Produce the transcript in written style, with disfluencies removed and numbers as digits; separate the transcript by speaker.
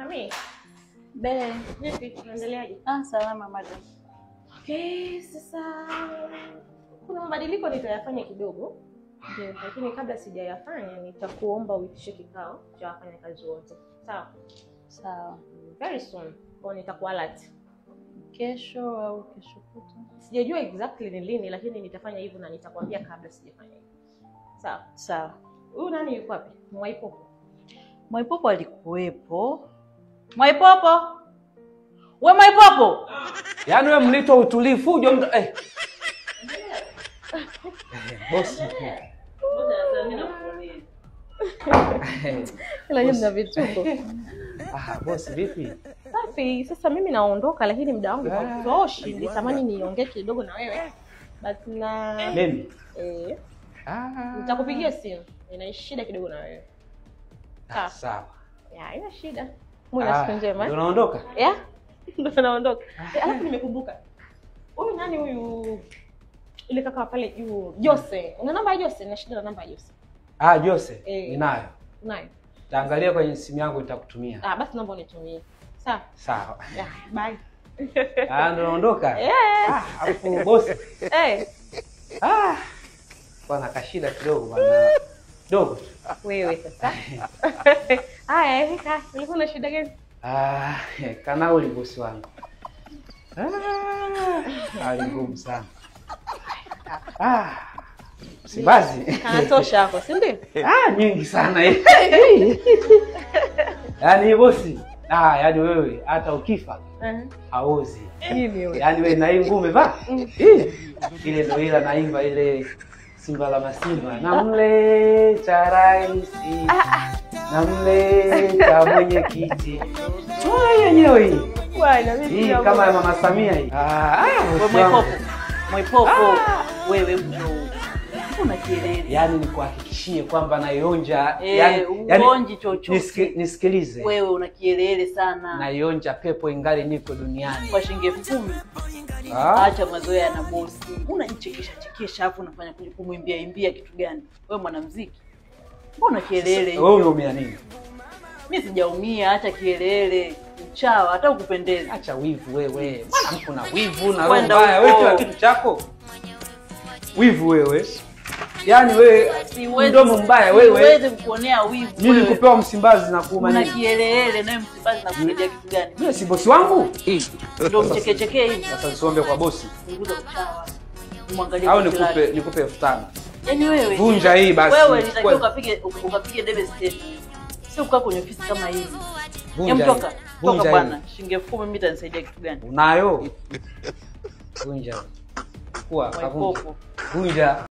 Speaker 1: Mami.
Speaker 2: Be.
Speaker 1: Vipi tunaendeleaje?
Speaker 2: Salama madam.
Speaker 1: Okay, sasa kuna mabadiliko nitayafanya kidogo.
Speaker 2: Ndio.
Speaker 1: Lakini kabla sijayafanya nitakuomba uitishe kikao cha wafanyakazi wote. Sawa?
Speaker 2: Sawa.
Speaker 1: Very soon. Kwa nitakuwa alert.
Speaker 2: Kesho au kesho kutwa?
Speaker 1: Sijajua exactly ni lini lakini nitafanya hivyo na nitakwambia kabla sijafanya hivyo. Sawa?
Speaker 2: Sawa.
Speaker 1: Huyu nani yuko wapi? Mwaipopo.
Speaker 2: Mwaipopo alikuwepo. Mwaipopo. We Mwaipopo.
Speaker 3: Yaani wewe mlito utulivu fujo mtu boss.
Speaker 1: Ila yeye mna vituko.
Speaker 3: Boss vipi?
Speaker 1: Safi, sasa mimi naondoka lakini muda wangu hautoshi. Nitamani niongee kidogo na wewe. But na
Speaker 3: Mimi.
Speaker 1: Nitakupigia simu. Nina shida kidogo na wewe.
Speaker 3: Sawa.
Speaker 1: Haina shida. Mbona siku njema?
Speaker 3: Unaondoka?
Speaker 1: Ndio naondoka. Alafu nimekumbuka. Huyu nani huyu? Ile kaka pale juu, Jose. Una namba ya Jose? Na shida na namba ya Jose.
Speaker 3: Jose. Ninayo.
Speaker 1: Unayo?
Speaker 3: Taangalia kwenye simu yangu nitakutumia.
Speaker 1: Basi naomba unitumie. Sawa.
Speaker 3: Sawa.
Speaker 1: Bye.
Speaker 3: Ndio naondoka? Afu boss. Bwana kashida kidogo bwana. Dogo.
Speaker 1: Wewe sasa. Haya, ulikuwa na shida gani?
Speaker 3: Kana uli bosi wangu. Ngumu sana. Msimbazi.
Speaker 1: Kanatosha hapo, si ndio?
Speaker 3: Nyingi sana hii. Yaani bosi, yaani wewe hata ukifa hauozi.
Speaker 1: Nini wewe?
Speaker 3: Yaani wewe na hii ngumu umevaa? Ile ndio ile naimba ile Simba la Masimba. Namleta raisi. Namleta mwenyekiti. Yenyewe hii.
Speaker 1: Bwana mimi
Speaker 3: kama ya Mama Samia hii.
Speaker 2: Mwaipopo. Wewe mjoo. Una kelele.
Speaker 3: Yaani nikuhakikishie kwamba naionja,
Speaker 2: uonji chochote.
Speaker 3: Nisikilize.
Speaker 2: Wewe una kelele sana.
Speaker 3: Naionja pepo ingali niko duniani.
Speaker 2: Kwa shilingi 10,000. Acha mazoea na bosi. Unanichekesha hapo unafanya kumwimbia kitu gani? Wewe mwanamuziki. Mbona kelele hiyo?
Speaker 3: Wewe unaumia nini?
Speaker 2: Mimi sijaumia, acha kelele. Uchawa hata ukupendeza.
Speaker 3: Acha wivu wewe. Mbona mko na wivu na roho mbaya? Wewe kila kitu chako. Wivu wewe. Yaani wewe mdomo mbaya wewe.
Speaker 2: Siwezi kukuonea wivu.
Speaker 3: Mimi nikupewa Msimbazi na kuuma nini?
Speaker 2: Una kielele naye Msimbazi na kusaidia kitu gani?
Speaker 3: Mimi si bosi wangu?
Speaker 2: Ndio mchekechekee hivi.
Speaker 3: Sasa usiombe kwa bosi.
Speaker 2: Punguza uchawa. Muangalie
Speaker 3: au nikupe 5,000.
Speaker 2: Yaani wewe.
Speaker 3: Vunja hii basi.
Speaker 2: Wewe nitakiwa ukapige debe state. Sio ukaa kwenye ofisi kama hii. Toka bwana. Shilingi 10,000 mimi itanisaidia kitu gani?
Speaker 3: Unayo? Vunja. Vunja.